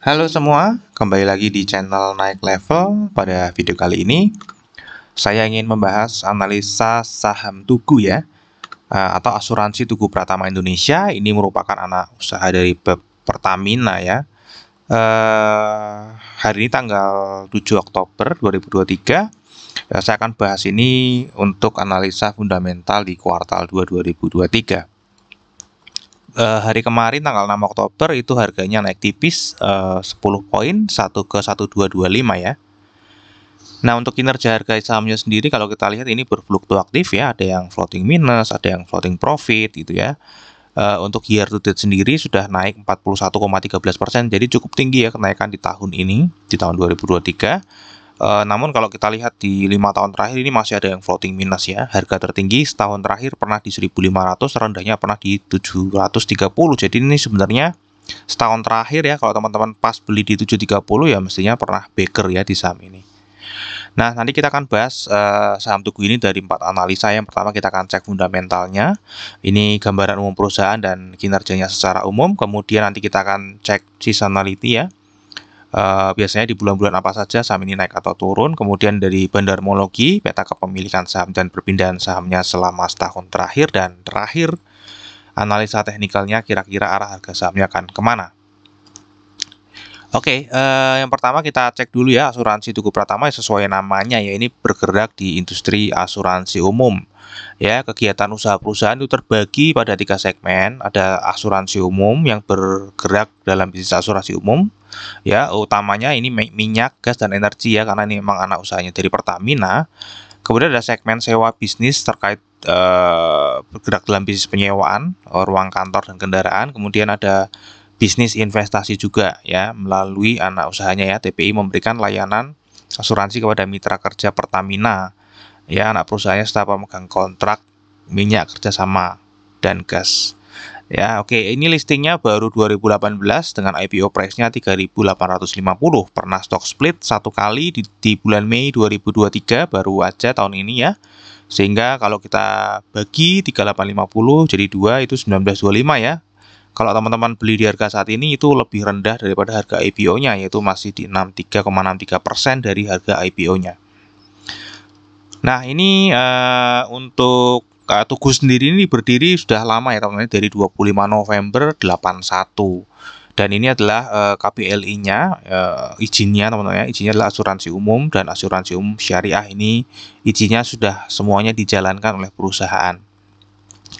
Halo semua, kembali lagi di channel Naik Level. Pada video kali ini, saya ingin membahas analisa saham Tugu ya, atau asuransi Tugu Pratama Indonesia. Ini merupakan anak usaha dari Pertamina ya. Hari ini tanggal 7 Oktober 2023. Saya akan bahas ini untuk analisa fundamental di kuartal 2 2023. Hari kemarin tanggal 6 Oktober itu harganya naik tipis 10 poin 1 ke 1225 ya. Nah, untuk kinerja harga sahamnya sendiri kalau kita lihat ini berfluktuatif ya, ada yang floating minus, ada yang floating profit gitu ya. Untuk year to date sendiri sudah naik 41,13%, jadi cukup tinggi ya kenaikan di tahun ini, di tahun 2023. Namun kalau kita lihat di 5 tahun terakhir ini masih ada yang floating minus ya. Harga tertinggi setahun terakhir pernah di 1.500, rendahnya pernah di 730. Jadi ini sebenarnya setahun terakhir ya, kalau teman-teman pas beli di 730 ya mestinya pernah baker ya di saham ini. Nah, nanti kita akan bahas saham Tugu ini dari 4 analisa. Yang pertama kita akan cek fundamentalnya. Ini gambaran umum perusahaan dan kinerjanya secara umum. Kemudian nanti kita akan cek seasonality ya. Biasanya di bulan-bulan apa saja saham ini naik atau turun. Kemudian dari bandarmologi, peta kepemilikan saham dan perpindahan sahamnya selama setahun terakhir. Dan terakhir, analisa teknikalnya kira-kira arah harga sahamnya akan kemana. Oke, yang pertama kita cek dulu ya asuransi Tugu Pratama sesuai namanya ya, ini bergerak di industri asuransi umum. Ya, kegiatan usaha perusahaan itu terbagi pada 3 segmen. Ada asuransi umum yang bergerak dalam bisnis asuransi umum. Ya, utamanya ini minyak, gas, dan energi ya, karena ini memang anak usahanya dari Pertamina. Kemudian ada segmen sewa bisnis terkait bergerak dalam bisnis penyewaan, ruang kantor dan kendaraan. Kemudian ada bisnis investasi juga ya, melalui anak usahanya ya, TPI memberikan layanan asuransi kepada mitra kerja Pertamina. Ya, anak perusahaannya serta pemegang kontrak minyak kerjasama dan gas. Ya, oke, ini listingnya baru 2018 dengan IPO price-nya 3.850. Pernah stock split satu kali di bulan Mei 2023, baru aja tahun ini ya. Sehingga kalau kita bagi 3850 jadi 2 itu 1925 ya. Kalau teman-teman beli di harga saat ini itu lebih rendah daripada harga IPO-nya, yaitu masih di 63,63% dari harga IPO-nya. Nah, ini untuk Tugu sendiri ini berdiri sudah lama ya teman-teman, dari 25 November 81. Dan ini adalah KPLI-nya, izinnya teman-teman ya. Izinnya adalah asuransi umum, dan asuransi umum syariah ini izinnya sudah semuanya dijalankan oleh perusahaan.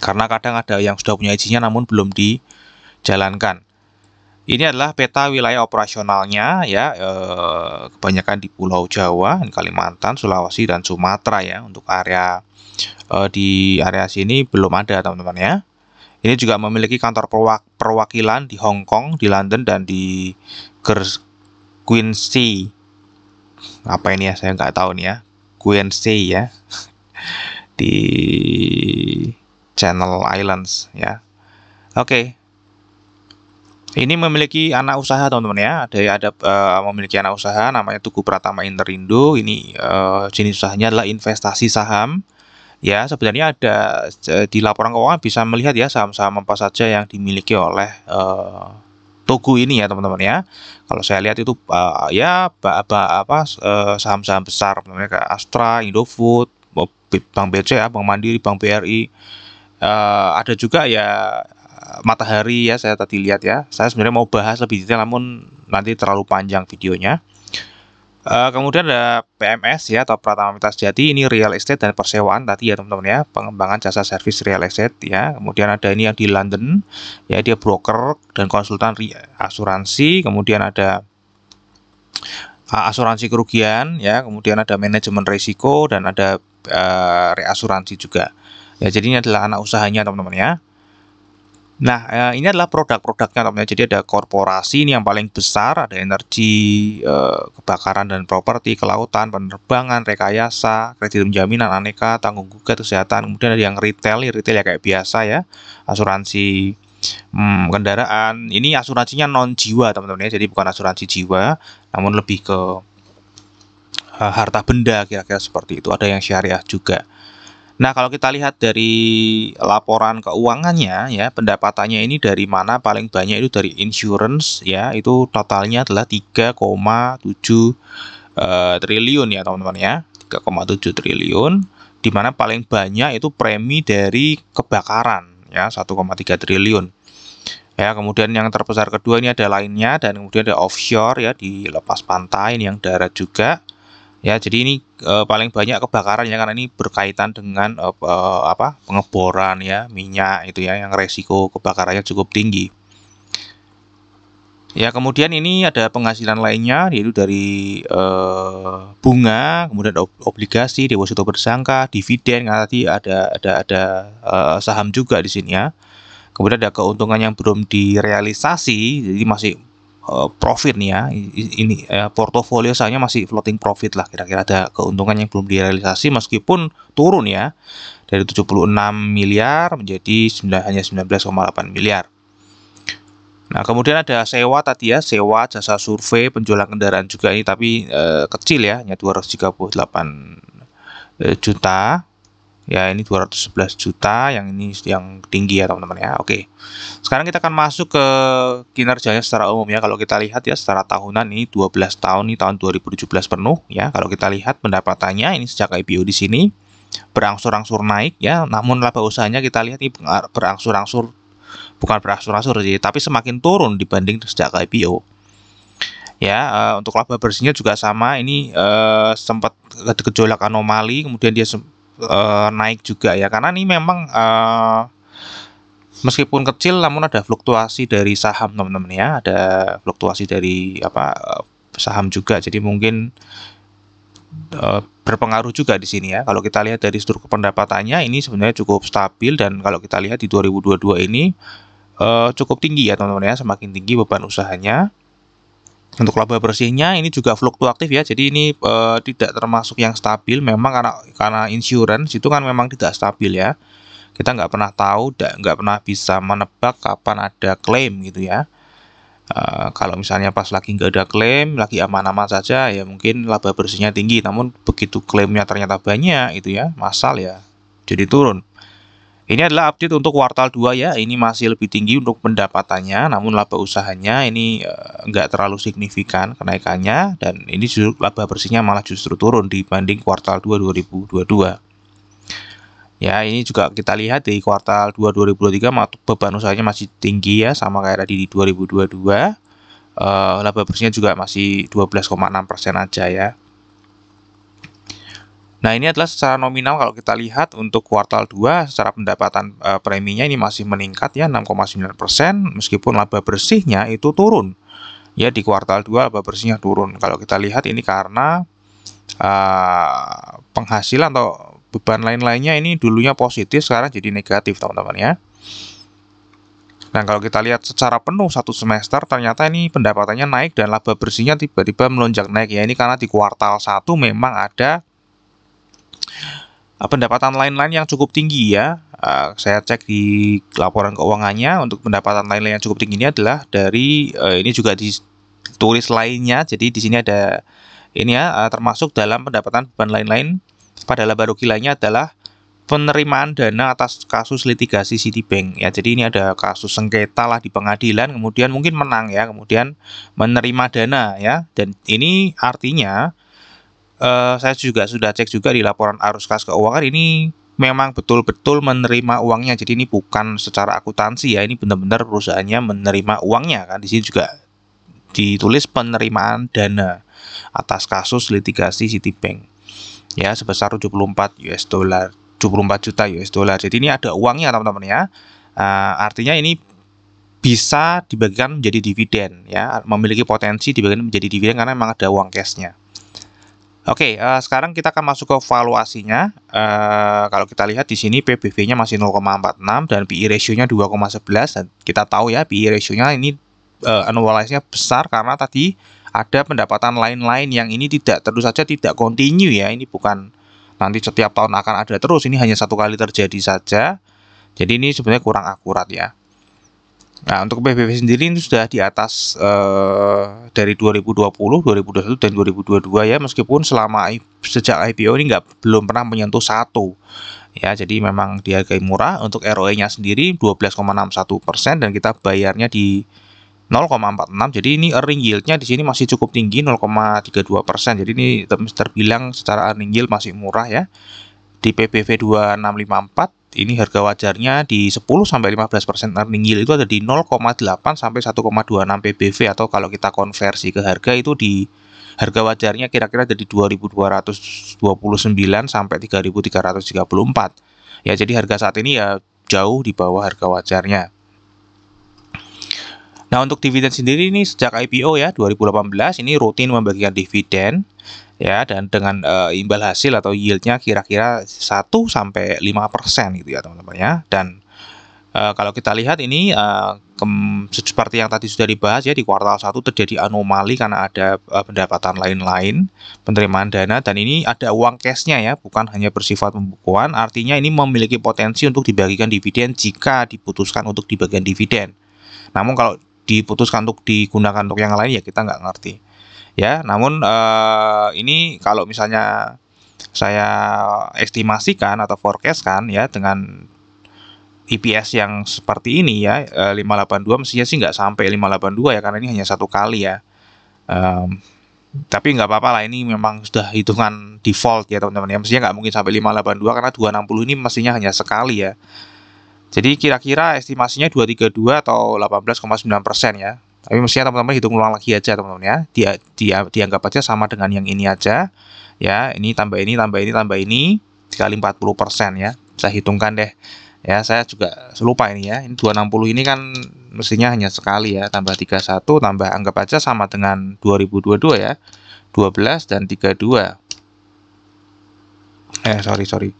Karena kadang ada yang sudah punya izinnya namun belum dijalankan. Ini adalah peta wilayah operasionalnya ya, kebanyakan di Pulau Jawa, Kalimantan, Sulawesi, dan Sumatera ya. Untuk area di area sini belum ada teman-teman ya. Ini juga memiliki kantor perwakilan di Hong Kong, di London, dan di Guernsey. Apa ini ya, saya nggak tahu nih ya. Guernsey ya, di Channel Islands ya. Oke. Ini memiliki anak usaha teman-teman ya. Ada memiliki anak usaha namanya Tugu Pratama Interindo. Ini jenis usahanya adalah investasi saham. Ya, sebenarnya ada di laporan keuangan bisa melihat ya saham-saham apa saja yang dimiliki oleh Tugu ini ya teman-teman ya. Kalau saya lihat itu ya saham-saham besar namanya kayak Astra, Indofood, Bank BCA, Bank Mandiri, Bank BRI. Ada juga ya Matahari ya, saya tadi lihat ya. Saya sebenarnya mau bahas lebih detail namun nanti terlalu panjang videonya. Kemudian ada PMS ya, atau Pratama Mitra Sejati, ini real estate dan persewaan tadi ya teman-teman ya, pengembangan jasa servis real estate ya. Kemudian ada ini yang di London ya, dia broker dan konsultan asuransi. Kemudian ada asuransi kerugian ya, kemudian ada manajemen risiko, dan ada reasuransi juga ya. Jadi ini adalah anak usahanya teman-teman ya. Nah, ini adalah produk-produknya teman-teman. Jadi ada korporasi ini yang paling besar, ada energi, kebakaran dan properti, kelautan, penerbangan, rekayasa, kredit penjaminan, aneka, tanggung gugat, kesehatan. Kemudian ada yang retail ya kayak biasa ya, asuransi kendaraan. Ini asuransinya non jiwa teman-teman ya, jadi bukan asuransi jiwa, namun lebih ke harta benda kira-kira seperti itu. Ada yang syariah juga. Nah, kalau kita lihat dari laporan keuangannya ya, pendapatannya ini dari mana paling banyak itu dari insurance ya, itu totalnya adalah 3,7 triliun ya teman-teman ya, 3,7 triliun, di mana paling banyak itu premi dari kebakaran ya, 1,3 triliun. Ya, kemudian yang terbesar kedua ini ada lainnya, dan kemudian ada offshore ya, di lepas pantai, ini yang darat juga. Ya, jadi ini paling banyak kebakaran ya, karena ini berkaitan dengan pengeboran ya, minyak itu ya, yang resiko kebakarannya cukup tinggi. Ya, kemudian ini ada penghasilan lainnya, yaitu dari bunga, kemudian obligasi, deposito berjangka, dividen, karena tadi ada saham juga di sini ya. Kemudian ada keuntungan yang belum direalisasi, jadi masih profit nih ya. Ini portofolio saya masih floating profit lah, kira-kira ada keuntungan yang belum direalisasi meskipun turun ya, dari 76 miliar menjadi hanya 19,8 miliar. Nah, kemudian ada sewa tadi ya, sewa jasa survei, penjualan kendaraan juga ini, tapi kecil ya, hanya 238 juta. Ya, ini 211 juta, yang ini yang tinggi ya teman-teman ya. Oke, sekarang kita akan masuk ke kinerjanya secara umum ya. Kalau kita lihat ya secara tahunan, ini 12 tahun, ini tahun 2017 penuh ya. Kalau kita lihat pendapatannya ini sejak IPO di sini berangsur-angsur naik ya, namun laba usahanya kita lihat ini berangsur-angsur, bukan berangsur-angsur sih, tapi semakin turun dibanding sejak IPO. Ya, untuk laba bersihnya juga sama, ini sempat gejolak anomali, kemudian dia naik juga ya, karena ini memang meskipun kecil namun ada fluktuasi dari saham teman-teman ya, ada fluktuasi dari saham juga, jadi mungkin berpengaruh juga di sini ya. Kalau kita lihat dari struktur pendapatannya ini sebenarnya cukup stabil, dan kalau kita lihat di 2022 ini cukup tinggi ya teman-teman ya, semakin tinggi beban usahanya. Untuk laba bersihnya ini juga fluktuatif ya, jadi ini tidak termasuk yang stabil, memang karena insurance itu kan memang tidak stabil ya. Kita nggak pernah tahu, nggak pernah bisa menebak kapan ada klaim gitu ya. Kalau misalnya pas lagi nggak ada klaim, lagi aman-aman saja ya, mungkin laba bersihnya tinggi, namun begitu klaimnya ternyata banyak itu ya, massal ya, jadi turun. Ini adalah update untuk kuartal 2 ya, ini masih lebih tinggi untuk pendapatannya, namun laba usahanya ini nggak terlalu signifikan kenaikannya, dan ini justru laba bersihnya malah justru turun dibanding kuartal 2 2022. Ya, ini juga kita lihat di kuartal 2 2023 beban usahanya masih tinggi ya, sama kayak tadi di 2022. Laba bersihnya juga masih 12,6% aja ya. Nah, ini adalah secara nominal. Kalau kita lihat untuk kuartal 2 secara pendapatan preminya ini masih meningkat ya, 6,9%, meskipun laba bersihnya itu turun. Ya, di kuartal 2 laba bersihnya turun. Kalau kita lihat ini karena penghasilan atau beban lain-lainnya ini dulunya positif, sekarang jadi negatif teman-teman ya. Dan kalau kita lihat secara penuh satu semester, ternyata ini pendapatannya naik dan laba bersihnya tiba-tiba melonjak naik ya. Ini karena di kuartal 1 memang ada pendapatan lain-lain yang cukup tinggi ya. Saya cek di laporan keuangannya, untuk pendapatan lain-lain yang cukup tinggi ini adalah dari ini juga ditulis lainnya. Jadi di sini ada ini ya, termasuk dalam pendapatan beban lain-lain pada laba rugi lainnya adalah penerimaan dana atas kasus litigasi Citibank ya. Jadi ini ada kasus sengketa lah di pengadilan, kemudian mungkin menang ya, kemudian menerima dana ya. Dan ini artinya saya juga sudah cek juga di laporan arus kas keuangan, ini memang betul-betul menerima uangnya. Jadi ini bukan secara akuntansi ya, ini benar-benar perusahaannya menerima uangnya kan. Di sini juga ditulis penerimaan dana atas kasus litigasi Citibank ya, sebesar 74 juta US dollar. Jadi ini ada uangnya teman-teman ya. Artinya ini bisa dibagikan menjadi dividen ya, memiliki potensi dibagikan menjadi dividen karena memang ada uang cashnya. Oke, sekarang kita akan masuk ke valuasinya. Kalau kita lihat di sini PBV-nya masih 0,46 dan PE ratio-nya 2,11, dan kita tahu ya PE ratio-nya ini annualize-nya besar karena tadi ada pendapatan lain-lain yang ini tentu saja tidak continue ya. Ini bukan nanti setiap tahun akan ada terus, ini hanya satu kali terjadi saja. Jadi ini sebenarnya kurang akurat ya. Nah, untuk PBV sendiri ini sudah di atas dari 2020, 2021, dan 2022 ya, meskipun sejak IPO ini belum pernah menyentuh 1 Ya, jadi memang dihargai murah. Untuk ROE-nya sendiri 12,61% dan kita bayarnya di 0,46. Jadi ini earning yield-nya di sini masih cukup tinggi 0,32%. Jadi ini terbilang secara earning yield masih murah ya. Di PBV 2654 ini harga wajarnya di 10 sampai 15% earning yield itu ada di 0,8 sampai 1,26 PBV, atau kalau kita konversi ke harga itu di harga wajarnya kira-kira dari 2.229 sampai 3.334. Ya, jadi harga saat ini ya jauh di bawah harga wajarnya. Nah, untuk dividen sendiri ini sejak IPO ya 2018 ini rutin membagikan dividen ya, dan dengan imbal hasil atau yieldnya kira-kira 1 sampai 5% gitu ya teman-teman ya. Dan kalau kita lihat ini seperti yang tadi sudah dibahas ya, di kuartal 1 terjadi anomali karena ada pendapatan lain-lain, penerimaan dana, dan ini ada uang cashnya ya, bukan hanya bersifat pembukuan. Artinya ini memiliki potensi untuk dibagikan dividen jika diputuskan untuk dibagikan dividen. Namun kalau diputuskan untuk digunakan untuk yang lain ya kita nggak ngerti ya. Namun ini kalau misalnya saya estimasikan atau forecastkan ya, dengan EPS yang seperti ini ya, 582 mestinya sih nggak sampai 582 ya, karena ini hanya satu kali ya. Tapi nggak apa-apa lah, ini memang sudah hitungan default ya teman-teman ya, mestinya nggak mungkin sampai 582 karena 260 ini mestinya hanya sekali ya. Jadi kira-kira estimasinya 232 atau 18,9% ya. Tapi mestinya teman-teman hitung ulang lagi aja teman-teman ya. Dianggap aja sama dengan yang ini aja. Ya, ini tambah ini tambah ini tambah ini dikali 40% ya. Saya hitungkan deh. Ya, saya juga lupa ini ya. Ini 260 ini kan mestinya hanya sekali ya. Tambah 31 tambah anggap aja sama dengan 2022 ya. 12 dan 32. Sorry.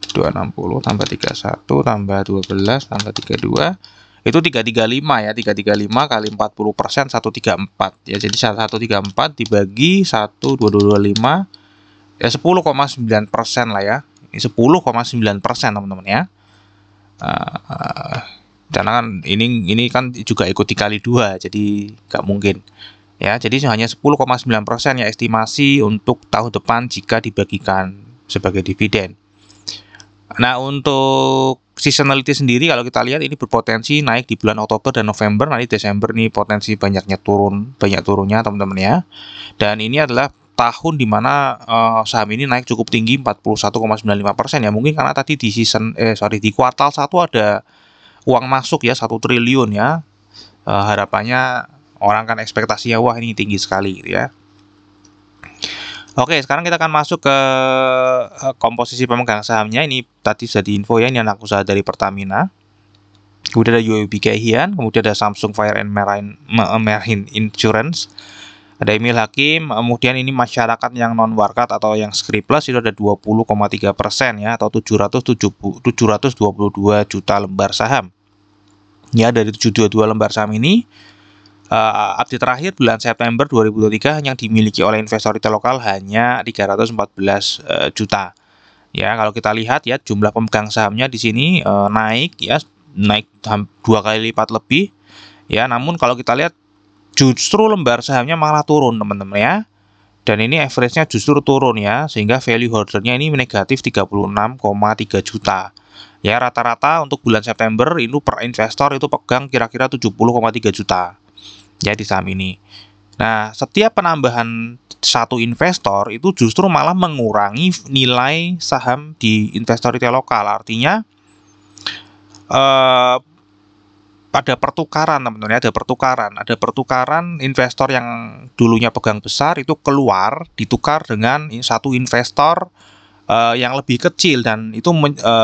260 tambah 31 tambah 12 tambah 32 itu 335 ya. 335 kali 40% 134 ya. Jadi 134 dibagi 12225 ya 10,9% lah ya. Ini 10,9% teman-teman ya. Karena kan ini kan juga ikut dikali 2, jadi nggak mungkin ya. Jadi hanya 10,9% ya estimasi untuk tahun depan jika dibagikan sebagai dividen. Nah, untuk seasonality sendiri kalau kita lihat ini berpotensi naik di bulan Oktober dan November. Nanti Desember nih potensi banyak turunnya teman-teman ya. Dan ini adalah tahun dimana saham ini naik cukup tinggi 41,95% ya. Mungkin karena tadi di kuartal 1 ada uang masuk ya 1 triliun ya. Harapannya orang kan ekspektasinya wah ini tinggi sekali gitu ya. Oke, sekarang kita akan masuk ke komposisi pemegang sahamnya. Ini tadi sudah diinfo ya, ini anak usaha dari Pertamina. Kemudian ada UOB Kay Hian, kemudian ada Samsung Fire and Marine Insurance, ada Emil Hakim, kemudian ini masyarakat yang non warkat atau yang scriptless itu ada 20,3% ya, atau 722 juta lembar saham. Ya, dari 722 lembar saham ini update terakhir bulan September 2023 yang dimiliki oleh investor retail lokal hanya 314 juta. Ya, kalau kita lihat ya jumlah pemegang sahamnya di sini naik 2 kali lipat lebih. Ya, namun kalau kita lihat justru lembar sahamnya malah turun teman-teman ya. Dan ini average-nya justru turun ya, sehingga value holder-nya ini negatif 36,3 juta. Ya, rata-rata untuk bulan September itu per investor itu pegang kira-kira 70,3 juta. Ya, di saham ini. Nah, setiap penambahan satu investor itu justru malah mengurangi nilai saham di investor retail lokal. Artinya ada pertukaran teman-teman, ada pertukaran investor yang dulunya pegang besar itu keluar ditukar dengan satu investor yang lebih kecil, dan itu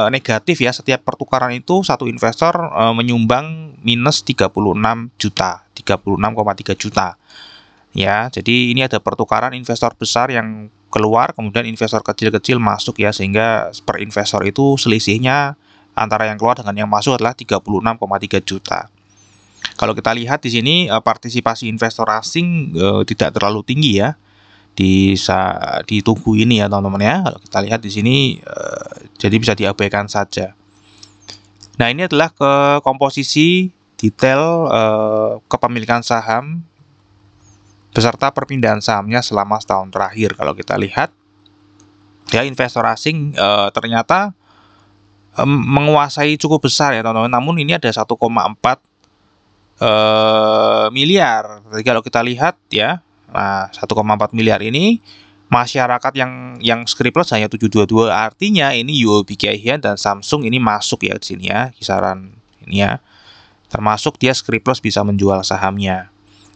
negatif ya. Setiap pertukaran itu satu investor menyumbang minus 36,3 juta ya. Jadi ini ada pertukaran investor besar yang keluar, kemudian investor kecil-kecil masuk ya, sehingga per investor itu selisihnya antara yang keluar dengan yang masuk adalah 36,3 juta. Kalau kita lihat di sini partisipasi investor asing tidak terlalu tinggi ya. Ditunggu ini ya teman-teman ya. Kalau kita lihat di sini jadi bisa diabaikan saja. Nah, ini adalah komposisi detail kepemilikan saham beserta perpindahan sahamnya selama setahun terakhir. Kalau kita lihat ya, investor asing ternyata menguasai cukup besar ya teman-teman. Namun ini ada 1,4 miliar. Jadi kalau kita lihat ya, nah 1,4 miliar ini masyarakat yang scriptless hanya 722. Artinya ini UOB Kay Hian dan Samsung ini masuk ya di sini ya, kisaran ini ya. Termasuk dia scriptless bisa menjual sahamnya.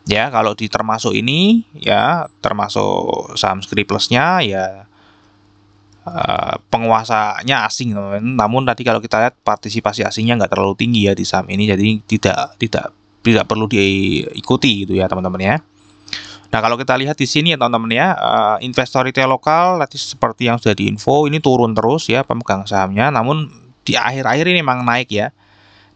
Ya, kalau di termasuk ini ya, termasuk saham scriptless-nya ya, penguasanya asing teman-teman. Namun tadi kalau kita lihat partisipasi asingnya nggak terlalu tinggi ya di saham ini, jadi tidak perlu diikuti gitu ya teman-teman ya. Nah kalau kita lihat di sini ya teman-teman ya, investor retail lokal tadi seperti yang sudah diinfo ini turun terus ya pemegang sahamnya, namun di akhir-akhir ini memang naik ya.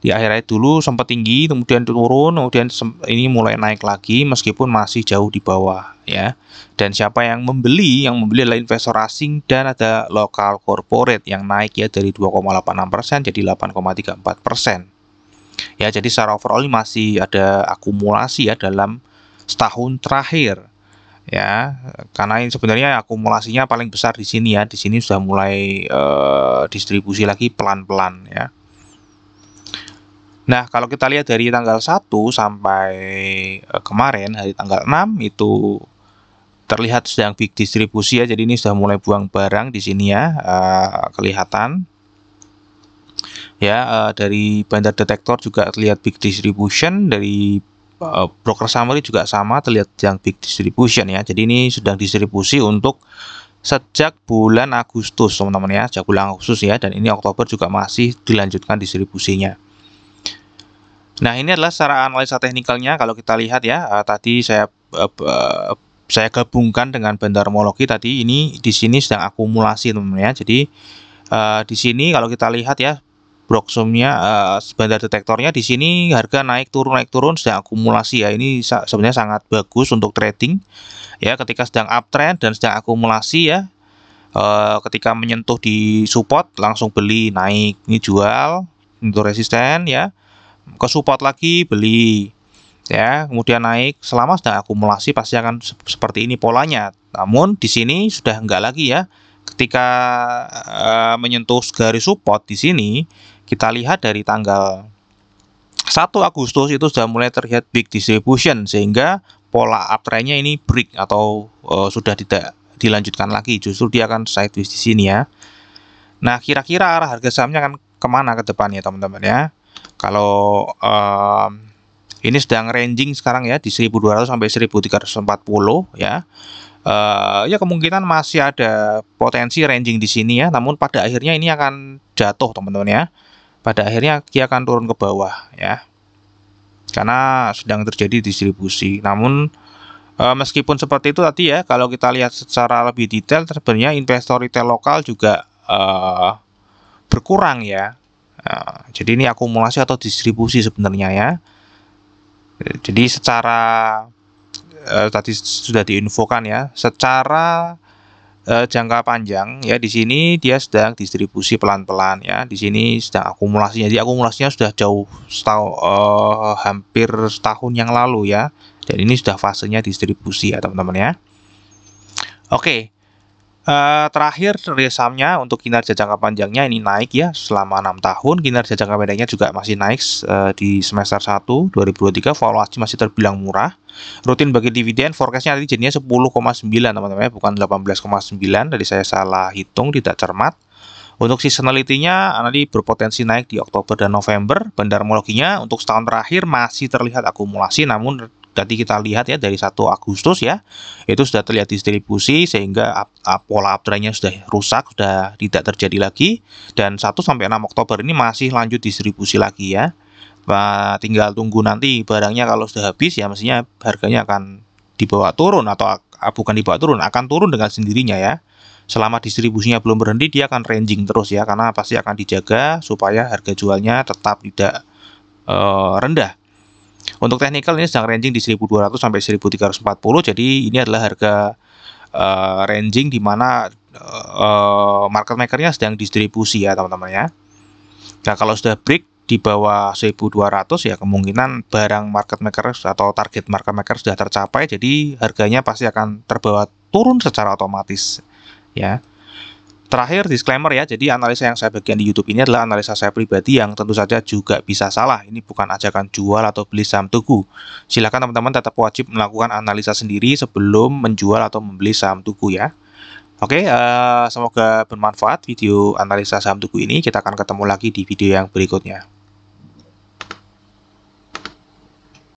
Di akhir-akhir dulu sempat tinggi, kemudian turun, kemudian ini mulai naik lagi meskipun masih jauh di bawah ya. Dan siapa yang membeli? Yang membeli adalah investor asing dan ada lokal corporate yang naik ya dari 2,86% jadi 8,34%. Ya, jadi secara overall ini masih ada akumulasi ya dalam setahun terakhir. Ya, karena ini sebenarnya akumulasinya paling besar di sini ya. Di sini sudah mulai distribusi lagi pelan-pelan ya. Nah, kalau kita lihat dari tanggal 1 sampai kemarin hari tanggal 6 itu terlihat sedang big distribusi ya. Jadi ini sudah mulai buang barang di sini ya, kelihatan. Ya, dari bandar detektor juga terlihat big distribution, dari broker summary juga sama terlihat yang big distribution ya. Jadi ini sedang distribusi untuk sejak bulan Agustus teman-teman ya, sejak bulan Agustus ya, dan ini Oktober juga masih dilanjutkan distribusinya. Nah, ini adalah secara analisa teknikalnya. Kalau kita lihat ya, tadi saya gabungkan dengan bandarmologi tadi. Ini di sini sedang akumulasi teman-teman ya. Jadi di sini kalau kita lihat ya, broksumnya bandar detektornya di sini harga naik turun sedang akumulasi ya. Ini sebenarnya sangat bagus untuk trading ya, ketika sedang uptrend dan sedang akumulasi ya. Ketika menyentuh di support langsung beli, naik ini jual untuk resisten ya, ke support lagi beli ya, kemudian naik. Selama sedang akumulasi pasti akan seperti ini polanya. Namun di sini sudah enggak lagi ya. Ketika menyentuh garis support di sini, kita lihat dari tanggal 1 Agustus itu sudah mulai terlihat big distribution, sehingga pola uptrendnya ini break atau sudah tidak dilanjutkan lagi, justru dia akan sideways di sini ya. Nah, kira-kira arah harga sahamnya akan kemana ke depannya teman-teman ya. Kalau ini sedang ranging sekarang ya di 1200 sampai 1340 ya. Ya kemungkinan masih ada potensi ranging di sini ya, namun pada akhirnya ini akan jatuh teman-teman ya. Pada akhirnya dia akan turun ke bawah ya, karena sedang terjadi distribusi. Namun meskipun seperti itu tadi ya, kalau kita lihat secara lebih detail sebenarnya investor retail lokal juga berkurang ya. Jadi ini akumulasi atau distribusi sebenarnya ya. Jadi secara tadi sudah diinfokan ya, secara jangka panjang ya, di sini dia sedang distribusi pelan-pelan ya. Di sini sedang akumulasinya. Jadi akumulasinya sudah jauh hampir setahun yang lalu ya. Dan ini sudah fasenya distribusi ya teman-teman ya. Oke. Terakhir dari sahamnya untuk kinerja jangka panjangnya ini naik ya selama 6 tahun. Kinerja jangka pendeknya juga masih naik di semester 1 2023, valuasi masih terbilang murah. Rutin bagi dividen, forecastnya tadi jadinya 10,9 teman-teman ya, bukan 18,9. Tadi saya salah hitung, tidak cermat. Untuk seasonality-nya nanti berpotensi naik di Oktober dan November. Bandarmologinya untuk setahun terakhir masih terlihat akumulasi, namun tadi kita lihat ya dari 1 Agustus ya, itu sudah terlihat distribusi sehingga pola uptrendnya sudah rusak, sudah tidak terjadi lagi. Dan 1 sampai 6 Oktober ini masih lanjut distribusi lagi ya. Tinggal tunggu nanti barangnya kalau sudah habis ya, mestinya harganya akan dibawa turun atau bukan dibawa turun, akan turun dengan sendirinya ya. Selama distribusinya belum berhenti, dia akan ranging terus ya, karena pasti akan dijaga supaya harga jualnya tetap tidak rendah. Untuk teknikal ini sedang ranging di 1200 sampai 1340. Jadi ini adalah harga ranging di mana market makernya sedang distribusi ya teman-teman ya. Nah, kalau sudah break di bawah 1200 ya, kemungkinan barang market maker atau target market maker sudah tercapai, jadi harganya pasti akan terbawa turun secara otomatis ya. Terakhir, disclaimer ya, jadi analisa yang saya bagikan di YouTube ini adalah analisa saya pribadi yang tentu saja juga bisa salah. Ini bukan ajakan jual atau beli saham Tugu. Silakan teman-teman tetap wajib melakukan analisa sendiri sebelum menjual atau membeli saham Tugu ya. Oke, semoga bermanfaat video analisa saham Tugu ini. Kita akan ketemu lagi di video yang berikutnya.